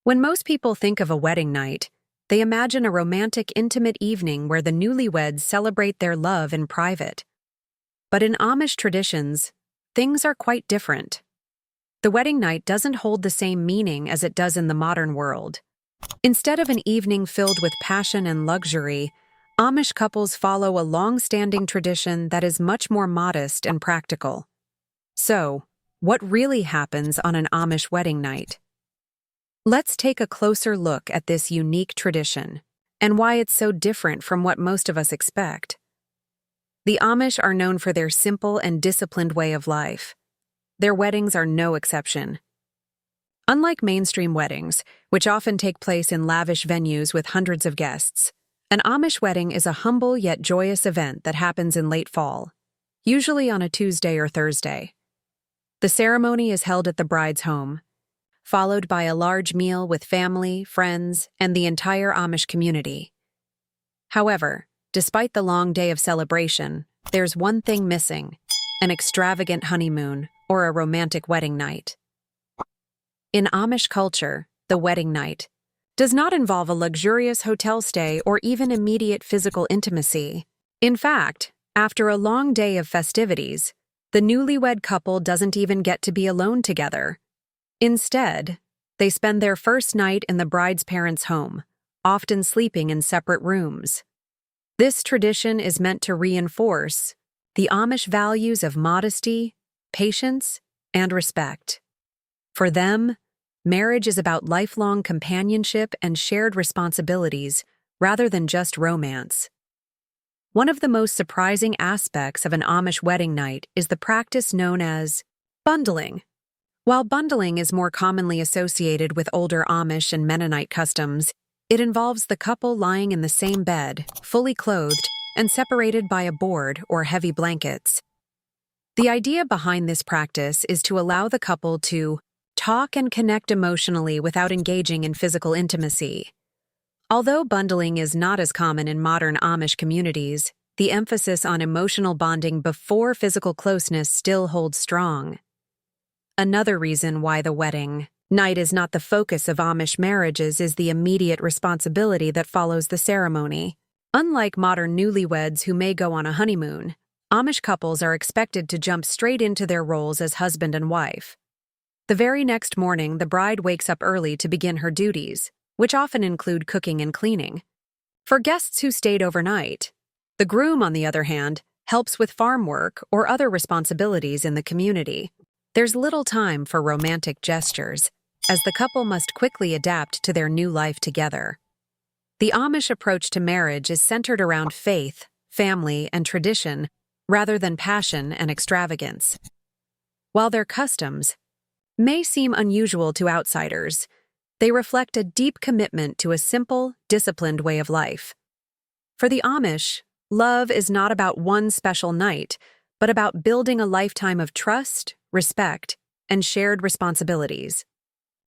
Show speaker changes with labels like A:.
A: When most people think of a wedding night, they imagine a romantic, intimate evening where the newlyweds celebrate their love in private. But in Amish traditions, things are quite different. The wedding night doesn't hold the same meaning as it does in the modern world. Instead of an evening filled with passion and luxury, Amish couples follow a long-standing tradition that is much more modest and practical. So, what really happens on an Amish wedding night? Let's take a closer look at this unique tradition and why it's so different from what most of us expect. The Amish are known for their simple and disciplined way of life. Their weddings are no exception. Unlike mainstream weddings, which often take place in lavish venues with hundreds of guests, an Amish wedding is a humble yet joyous event that happens in late fall, usually on a Tuesday or Thursday. The ceremony is held at the bride's home, followed by a large meal with family, friends, and the entire Amish community. However, despite the long day of celebration, there's one thing missing: an extravagant honeymoon or a romantic wedding night. In Amish culture, the wedding night does not involve a luxurious hotel stay or even immediate physical intimacy. In fact, after a long day of festivities, the newlywed couple doesn't even get to be alone together. Instead, they spend their first night in the bride's parents' home, often sleeping in separate rooms. This tradition is meant to reinforce the Amish values of modesty, patience, and respect. For them, marriage is about lifelong companionship and shared responsibilities rather than just romance. One of the most surprising aspects of an Amish wedding night is the practice known as bundling. While bundling is more commonly associated with older Amish and Mennonite customs, it involves the couple lying in the same bed, fully clothed, and separated by a board or heavy blankets. The idea behind this practice is to allow the couple to talk and connect emotionally without engaging in physical intimacy. Although bundling is not as common in modern Amish communities, the emphasis on emotional bonding before physical closeness still holds strong. Another reason why the wedding night is not the focus of Amish marriages is the immediate responsibility that follows the ceremony. Unlike modern newlyweds who may go on a honeymoon, Amish couples are expected to jump straight into their roles as husband and wife. The very next morning, the bride wakes up early to begin her duties, which often include cooking and cleaning. For guests who stayed overnight, the groom, on the other hand, helps with farm work or other responsibilities in the community. There's little time for romantic gestures, as the couple must quickly adapt to their new life together. The Amish approach to marriage is centered around faith, family, and tradition, rather than passion and extravagance. While their customs may seem unusual to outsiders, they reflect a deep commitment to a simple, disciplined way of life. For the Amish, love is not about one special night, but about building a lifetime of trust, respect, and shared responsibilities.